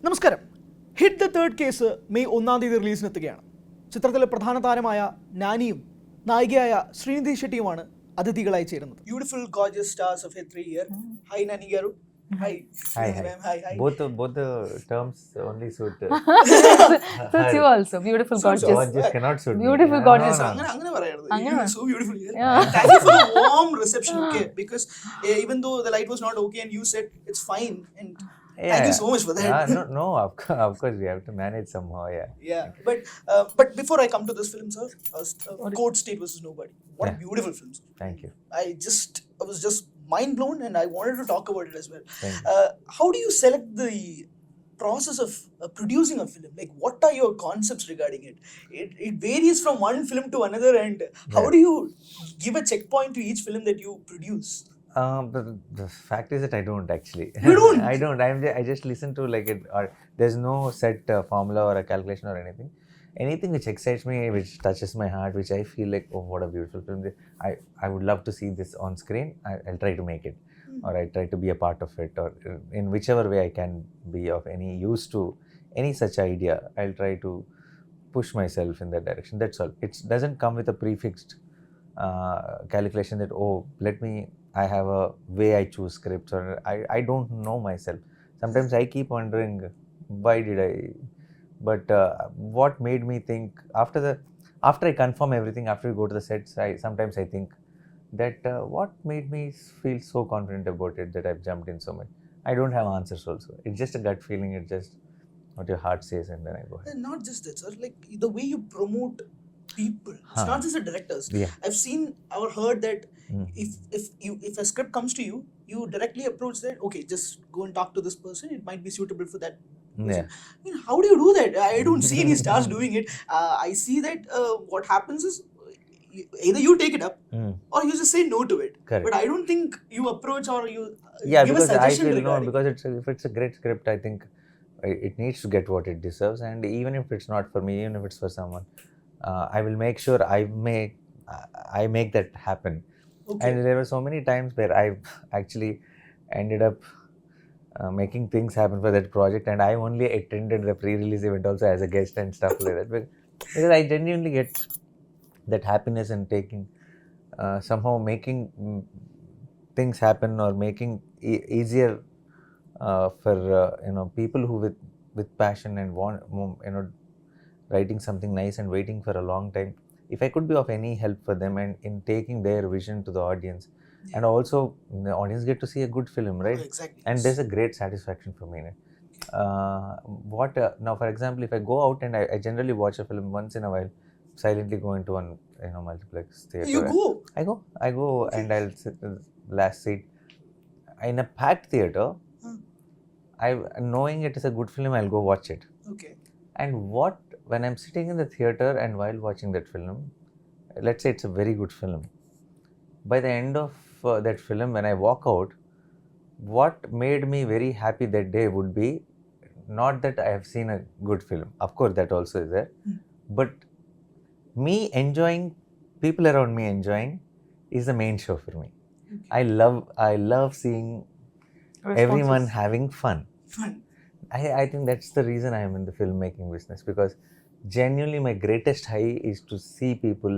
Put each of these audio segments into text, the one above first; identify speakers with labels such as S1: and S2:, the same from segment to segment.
S1: നമസ്കാരം. Hit the third case May 1-ാം തീയതി റിലീസിനെത്തുകയാണ്. ചിത്രത്തിലെ പ്രധാന താരമായ നാനിയും നായികയായ ശ്രീനിധി ഷെട്ടിയുമാണ് അതിഥികളായി ചേരുന്നത്. Beautiful gorgeous stars of H3 here. Hi Nani garu. Hi.
S2: Hi.
S1: Hi.
S2: Both the terms only suit.
S3: Suits you also. Beautiful, gorgeous.
S2: Gorgeous cannot suit me.
S3: Beautiful,
S2: Yeah,
S3: gorgeous.
S2: no.
S1: അങ്ങനെ പറയരുത്.
S3: അങ്ങനെ.
S1: You are so beautiful here.
S3: Yeah.
S1: Thank you for the warm reception. Okay, because even though the light was not okay and you said it's fine and thank you so much for that.
S2: No, of course we have to manage somehow.
S1: Yeah, but before I come to this film, sir, Court State versus Nobody. What a beautiful film, sir.
S2: Thank you.
S1: I was just mind blown, and I wanted to talk about it as well.
S2: Thank
S1: How do you select the process of producing a film? Like, what are your concepts regarding it? It varies from one film to another, and how do you give a checkpoint to each film that you produce?
S2: The fact is that I don't actually.
S1: You don't?
S2: I don't. I just listen to like it. Or there's no set formula or a calculation or anything. Anything which excites me, which touches my heart, which I feel like, oh, what a beautiful film. I would love to see this on screen. I'll try to make it, or I try to be a part of it, or in whichever way I can be of any use to any such idea. I'll try to push myself in that direction. That's all. It doesn't come with a prefixed calculation that I have a way I choose scripts, or I don't know myself. Sometimes I keep wondering why did I. But what made me think after I confirm everything, after we go to the sets, sometimes I think that what made me feel so confident about it that I've jumped in so much. I don't have answers also. It's just a gut feeling. It's just what your heart says, and then I go ahead.
S1: And not just that, sir. Like the way you promote people. It's not just the directors.
S2: Yeah.
S1: I've seen or heard that if a script comes to you, you directly approach that. Okay, just go and talk to this person. It might be suitable for that.
S2: Yeah.
S1: I mean, how do you do that? I don't see any stars doing it. I see that what happens is either you take it up or you just say no to it.
S2: Correct.
S1: But I don't think you approach or you
S2: Yeah,
S1: give a
S2: because I
S1: suggestion
S2: feel
S1: regarding
S2: because if it's a great script, I think it needs to get what it deserves. And even if it's not for me, even if it's for someone, I will make sure I make that happen.
S1: Okay.
S2: And there were so many times where I've actually ended up making things happen for that project, and I only attended the pre-release event also as a guest and stuff like that, because I genuinely get that happiness in taking somehow making things happen, or making easier for people who with passion and want writing something nice and waiting for a long time. If I could be of any help for them and in taking their vision to the audience, and also the audience get to see a good film, right?
S1: Oh, exactly.
S2: And there's a great satisfaction for me. Now, for example, if I go out and I generally watch a film once in a while, silently go into one multiplex theater.
S1: You go?
S2: I go and I'll sit in the last seat in a packed theater. Knowing it is a good film, I'll go watch it.
S1: Okay.
S2: And when I'm sitting in the theater and while watching that film, let's say it's a very good film, by the end of that film, when I walk out, what made me very happy that day would be not that I have seen a good film, of course that also is there, but me enjoying, people around me enjoying, is the main show for me. Okay. I love seeing everyone having fun. I think that's the reason I am in the filmmaking business, because genuinely my greatest high is to see people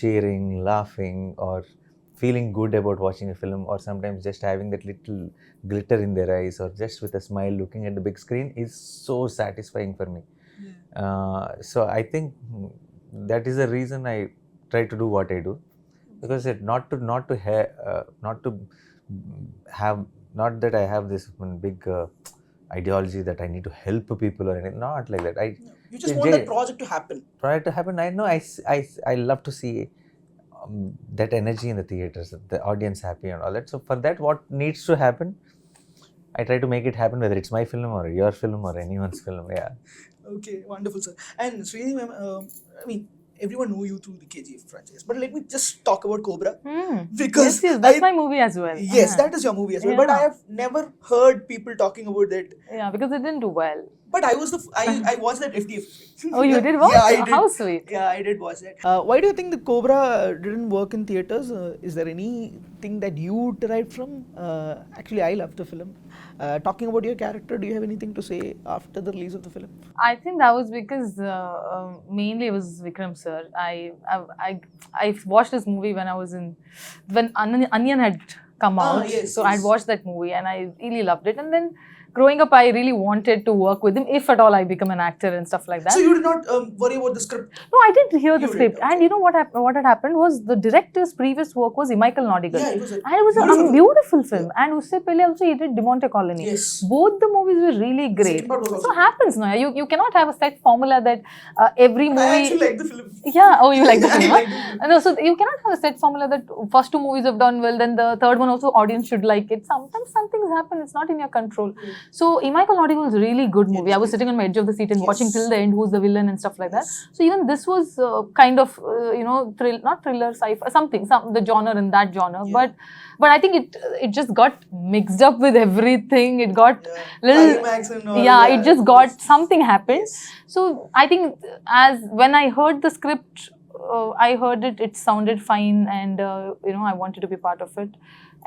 S2: cheering, laughing, or feeling good about watching a film, or sometimes just having that little glitter in their eyes, or just with a smile looking at the big screen is so satisfying for me. Yeah. So I think that is the reason I try to do what I do, because not that I have this one big ideology that I need to help people or anything. Not like that.
S1: You just want that project to happen.
S2: I know. I love to see that energy in the theaters, the audience happy and all that. So for that, what needs to happen, I try to make it happen, whether it's my film or your film or anyone's film. Yeah.
S1: Okay, wonderful, sir. And Srinidhi ma'am, I mean, everyone know you through the KGF franchise, but let me just talk about Cobra. Because
S3: yes, that's my movie as well.
S1: Yes, that is your movie as well. But I have never heard people talking about that.
S3: Yeah, because it didn't do well.
S1: But I was I watched that FTF.
S3: Oh, you did watch?
S1: Yeah, I did.
S3: How sweet.
S1: Yeah, I did watch that. Why do you think the Cobra didn't work in theaters? Is there anything that you derived from? Actually, I loved the film. Talking about your character, do you have anything to say after the release of the film?
S3: I think that was because mainly it was Vikram sir. I watched this movie when Onion had come out.
S1: Yes,
S3: So
S1: yes.
S3: I'd watched that movie and I really loved it. And then growing up, I really wanted to work with him, if at all I become an actor and stuff like that.
S1: So you did not worry about the script?
S3: No, I didn't hear the
S1: You did,
S3: script.
S1: okay.
S3: And you know what had happened was the director's previous work was Michael Nodigal.
S1: Yeah, it was a
S3: And it was
S1: beautiful
S3: a beautiful film. And usse pehle also he did Demonte Colony.
S1: Yes.
S3: Both the movies were really great.
S1: second part was
S3: So
S1: also
S3: happens now. You cannot have a set formula that every
S1: I
S3: movie.
S1: actually like the film.
S3: Yeah. Oh, you like the film?
S1: I
S3: Huh?
S1: like the film.
S3: No, so you cannot have a set formula that first two movies have done well, then the third one also audience should like it. Sometimes some things happen. It's not in your control. So Michael Nodigal was a really good movie. I was sitting on my edge of the seat and
S1: Yes.
S3: watching till the end who's the villain and stuff like that.
S1: Yes.
S3: So even this was kind of not thriller, sci-fi, the genre in that genre.
S1: Yeah.
S3: But I think it just got mixed up with everything. It got
S1: Yeah.
S3: little.
S1: Climax and all.
S3: Yeah, it just got something happened.
S1: Yes.
S3: So I think when I heard the script, I heard it sounded fine, and I wanted to be part of it.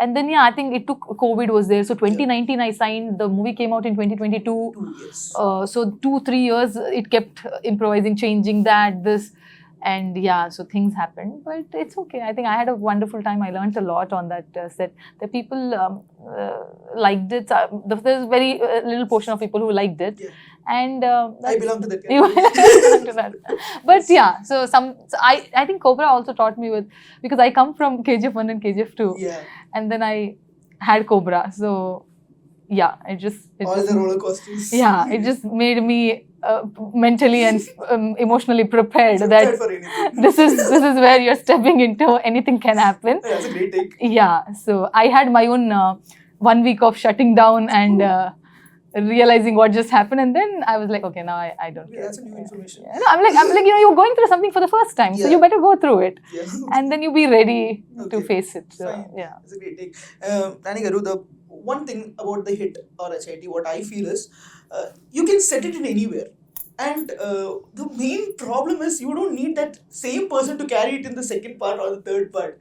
S3: And then I think it took COVID was there. So 2019 I signed. The movie came out in 2022.
S1: Yes.
S3: So 2-3 years it kept improvising, changing this. And so things happened, but it's okay. I think I had a wonderul time. I learned a lot on that set. The people liked it. There's very little portion of people who liked it.
S1: Yeah.
S3: And
S1: I belong to that
S3: you
S1: category.
S3: belong to that. But so I think Cobra also taught me because I come from KGF 1 and KGF 2,
S1: Yeah.
S3: and then I had Cobra. So it just
S1: All the roller coasters.
S3: it just made me mentally and emotionally prepared
S1: Prepared
S3: that
S1: for anything.
S3: this is where you're stepping into. Anything can happen.
S1: Yeah, that's a great take.
S3: So I had my own 1 week of shutting down and realizing what just happened, and then I was like, okay, now I don't
S1: Yeah,
S3: care.
S1: that's a new information.
S3: Yeah, no, I'm like you're going through something for the first time, so
S1: Yeah.
S3: you better go through it,
S1: Yeah.
S3: and then you be ready to
S1: Okay.
S3: face it. So
S1: Fine.
S3: yeah.
S1: That's a great take. Nani Garu, the one thing about the hit or HIT, what I feel is you can set it in anywhere. And the main problem is you don't need that same person to carry it in the second part or the third part.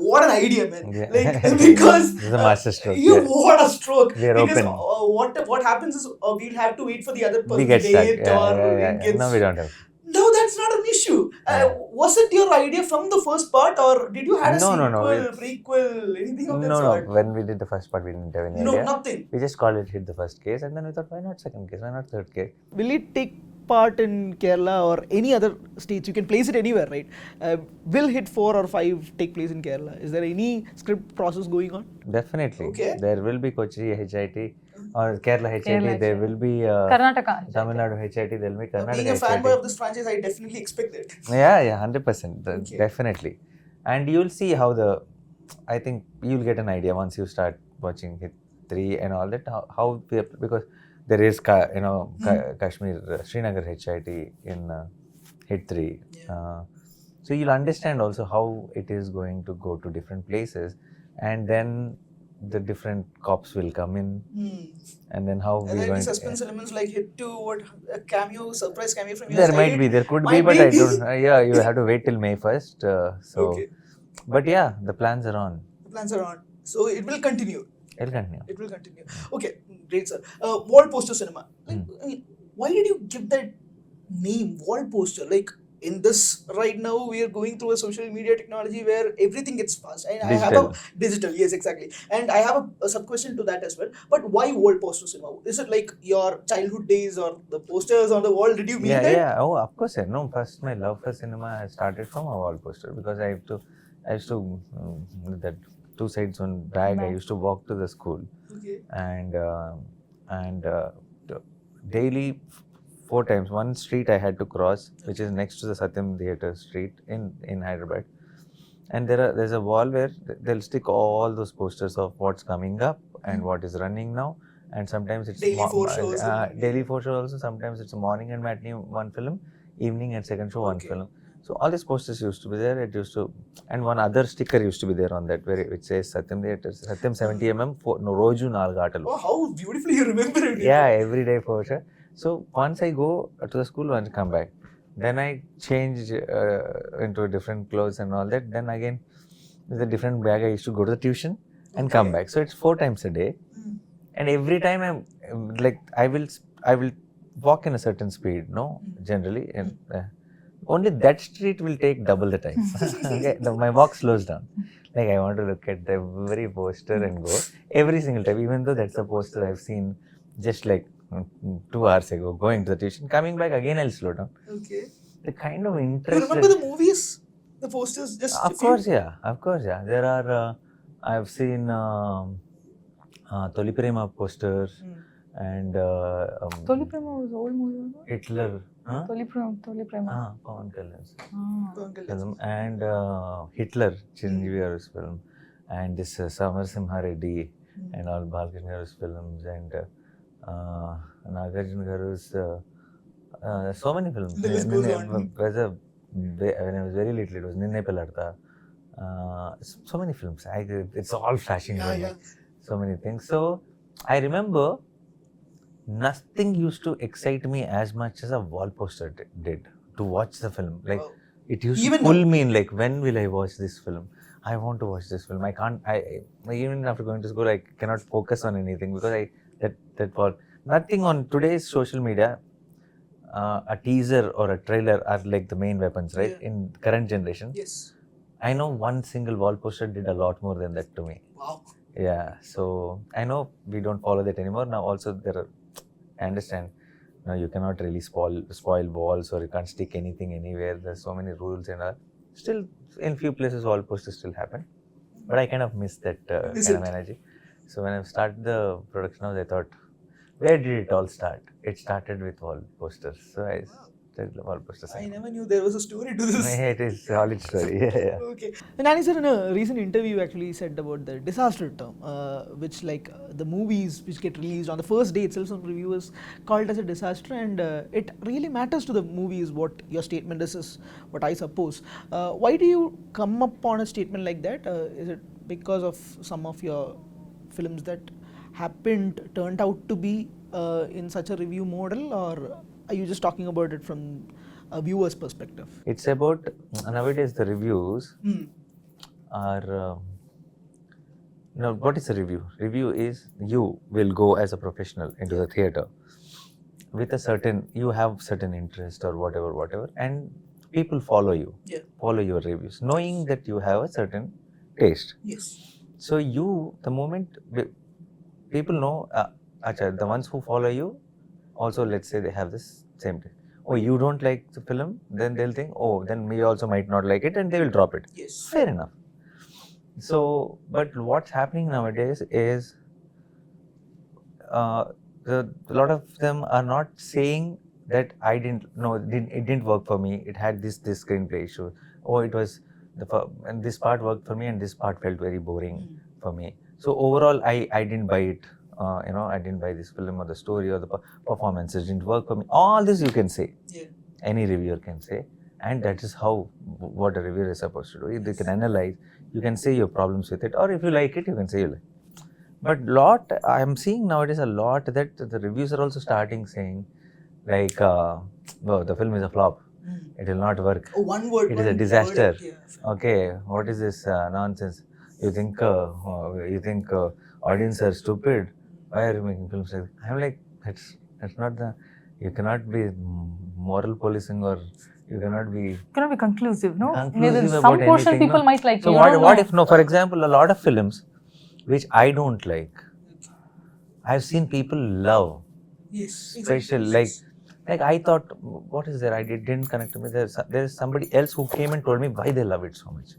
S1: What an idea, man!
S2: Yeah.
S1: Like because
S2: This is a master stroke.
S1: Yeah,
S2: Yeah.
S1: what a stroke!
S2: We are
S1: Because
S2: open.
S1: what happens is we'll have to wait for the other person
S2: We get
S1: to
S2: stuck.
S1: date
S2: Yeah,
S1: or
S2: yeah.
S1: it gets.
S2: No, we don't have.
S1: No, that's not an issue. Was it your idea from the first part, or did you have a
S2: No,
S1: sequel,
S2: no, it's-
S1: prequel, anything of that
S2: No.
S1: sort?
S2: When we did the first part, we didn't have any
S1: No,
S2: idea.
S1: nothing.
S2: We just called it hit the first case, and then we thought, why not second case? Why not third case?
S1: Will it take part in Kerala or any other states? You can place it anywhere, right? Will hit 4 or 5 take place in Kerala? Is there any script process going on?
S2: Definitely.
S1: Okay.
S2: There will be Kochi HIT or Kerala HIT.
S3: Kerala
S2: There
S3: HIT.
S2: will be
S3: Karnataka.
S2: Tamil Nadu HIT. There will be Karnataka
S1: Being a
S2: HIT.
S1: fanboy of this franchise, I definitely expect it.
S2: Yeah, 100%.
S1: Okay.
S2: Definitely. And you'll see how I think you'll get an idea once you start watching Hit 3 and all that, how because there is, Kashmir, Srinagar HIT in Hit 3.
S1: Yeah.
S2: So you'll understand also how it is going to go to different places, and then the different cops will come in, and then how
S1: And
S2: we're
S1: there will
S2: going
S1: be suspense elements like hit 2, what a cameo, surprise cameo from your
S2: There
S1: side.
S2: might be, there could be,
S1: Might
S2: but
S1: be.
S2: I don't. Yeah, you have to wait till May 1st.
S1: Okay.
S2: But yeah, the plans are on.
S1: The plans are on. So it will continue.
S2: It'll continue.
S1: It will continue. Okay, great, sir. Wall poster cinema. Like, I mean, why did you give that name, wall poster? Like, in this right now, we are going through a social media technology where everything gets fast. And I have a digital, yes, exactly. And I have a sub question to that as well. But why wall poster cinema? Is it like your childhood days or the posters on the wall? Did you mean that?
S2: Yeah. Oh, of course. Yeah. No, first my love for cinema has started from a wall poster, because I used to that 2 sides one bag. I used to walk to the school,
S1: Okay.
S2: and daily 4 times. One street I had to cross, which is next to the Satyam Theatre Street in Hyderabad, and there's a wall where they'll stick all those posters of what's coming up and what is running now, and sometimes it's
S1: Daily 4 shows.
S2: daily 4 shows also. Sometimes it's a morning and matinee one film, evening and second show one
S1: Okay.
S2: film. So all these posters used to be there. And one other sticker used to be there on that, which says Satyam Theatre, Satyam 70mm, Roju 4 Aatalu.
S1: Oh, how beautifully you remember it.
S2: Yeah, every day for sure. So once I go to the school, once I come back, then I change into different clothes and all that. Then again, with a different bag, I used to go to the tuition and come back. So it's 4 times a day, and every time I'm like I will walk in a certain speed, no, generally, and only that street will take double the time. Okay, my walk slows down. Like I want to look at every poster and go every single time, even though that's a poster I've seen just like 2 hours ago. Going to the tuition, coming back again, I'll slow down.
S1: Okay.
S2: The kind of
S1: Do you
S2: interest.
S1: remember the movies? The posters just.
S2: Of course, yeah. Of course, yeah. There are. I've seen Toli Prema posters and
S3: Toli Prema was old movie.
S2: HITler. Huh?
S3: Toli Prema.
S2: Pawan Kalyan's
S1: Uncle.
S2: film, and HITler, Srinidhi garu's film, and this Samar Simha Reddy and all Balkrishna garu's films, and Nagarjuna garu's so many films.
S1: The list goes on.
S2: When I was very little, it was Ninne Peladta. So many films. It's all flashing.
S1: Yeah.
S2: So many things. So I remember nothing used to excite me as much as a wall poster did to watch the film. Like
S1: Wow.
S2: it used
S1: Even
S2: to pull
S1: now?
S2: me in. Like, when will I watch this film? I want to watch this film. I can't. I even after going to school, I cannot focus on anything because that wall. Nothing on today's social media. A teaser or a trailer are like the main weapons, right?
S1: Yeah.
S2: In current generation,
S1: Yes.
S2: I know one single wall poster did a lot more than that to me.
S1: Wow.
S2: Yeah, so I know we don't follow that anymore. Now also I understand, you cannot really spoil walls, or you can't stick anything anywhere. There's so many rules and all. Still, in few places wall posters still happen, but I kind of miss that
S1: Miss
S2: kind of
S1: it.
S2: energy. So when I started the production house, I thought, where did it all start? It started with wall posters. So I started the wall posters.
S1: I never knew there was a story to this.
S2: It is a solid story. Yeah.
S1: Okay. Nani sir, in a recent interview, actually said about the disaster term, which the movies which get released on the first day itself, some reviewers call it as a disaster, and it really matters to the movies what your statement is what I suppose. Why do you come up on a statement like that? Is it because of some of your films that turned out to be in such a review model, or are you just talking about it from a viewer's perspective?
S2: It's about, nowadays the reviews are, what is a review? Review is you will go as a professional into the theatre with you have certain interest or whatever, and people follow you, follow your reviews, knowing that you have a certain taste.
S1: Yes.
S2: So the moment people know, the ones who follow you, also let's say they have this same thing. Oh, you don't like the film? Then they'll think, oh, then me also might not like it, and they will drop it.
S1: Yes.
S2: Fair enough. So, but what's happening nowadays is a lot of them are not saying that it didn't work for me. It had this screenplay issue. Oh, it was and this part worked for me, and this part felt very boring for me. So overall, I didn't buy it. I didn't buy this film, or the story, or the performances didn't work for me. All this you can say.
S1: Yeah.
S2: Any reviewer can say, and that is what a reviewer is supposed to do. You can analyze, you can say your problems with it, or if you like it, you can say you like. But I am seeing nowadays a lot that the reviews are also starting saying, like, well, the film is a flop. It will not work.
S1: Oh, one word.
S2: It is a disaster.
S1: Word, yeah.
S2: Okay, what is this nonsense? You think audience are stupid? Why are you making films like that? I'm like, that's not you cannot be moral policing, or you cannot be
S3: conclusive, no?
S2: conclusive
S3: Maybe
S2: about
S3: some portion
S2: anything,
S3: people
S2: no?
S3: might like.
S2: So what if, for example, a lot of films which I don't like, I've seen people love.
S1: Yes.
S2: Special, like I thought, what is there? Didn't connect to me. There is somebody else who came and told me why they love it so much.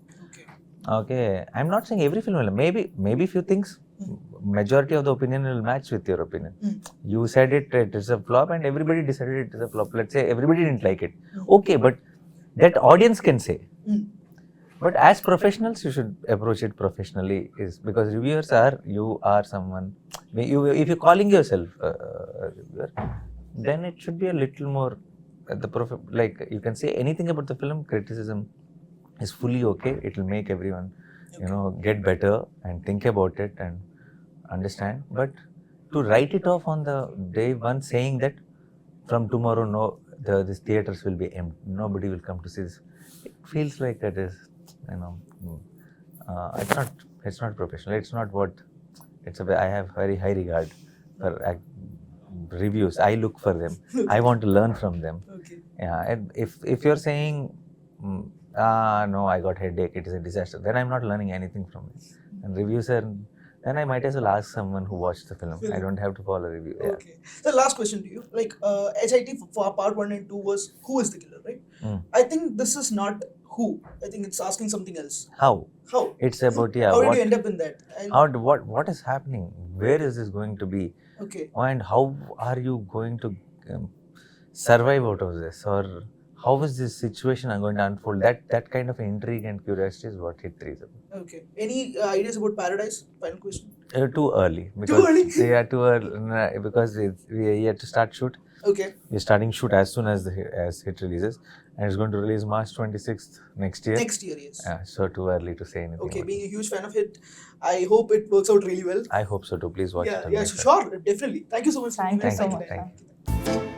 S2: Okay, I'm not saying every film will. Maybe few things, majority of the opinion will match with your opinion. You said it is a flop, and everybody decided it is a flop. Let's say everybody didn't like it. Okay, but that audience can say. But as professionals, you should approach it professionally, because reviewers you are someone. If you're calling yourself a reviewer, then it should be a little more like you can say anything about the film. Criticism is fully okay. It will make everyone get better and think about it and understand. But to write it off on the day one, saying that from tomorrow, no, these theaters will be empty. Nobody will come to see this. It feels like that is, it's not professional. It's not what. I have very high regard for reviews. I look for them. I want to learn from them.
S1: Okay.
S2: Yeah, and if you're saying, no, I got headache, it is a disaster, then I'm not learning anything from it. And reviews are, then I might as well ask someone who watched the film. I don't have to follow a review. Yeah.
S1: Okay. So last question to you. Like HIT for part 1 and 2 was who is the killer, right? I think this is not who. I think it's asking something else.
S2: How?
S1: How?
S2: It's about, yeah.
S1: How did you end up in that?
S2: What is happening? Where is this going to be?
S1: Okay.
S2: And how are you going to survive out of this? Or how is this situation going to unfold? That kind of intrigue and curiosity is what Hit 3 is about.
S1: Okay. Any ideas about Paradise? Final question.
S2: Too early.
S1: Too early?
S2: Yeah, too early. Because we are yet to start shoot.
S1: Okay.
S2: We're starting shoot as soon as Hit releases. And it's going to release March 26th next year.
S1: Next year, yes.
S2: Yeah, so too early to say anything.
S1: Okay, being a huge fan of Hit, I hope it works out really well.
S2: I hope so too. Please watch it.
S1: Yeah, sure, definitely. Thank you so much.
S3: Thank you so
S2: you.
S3: much.
S2: Thank you.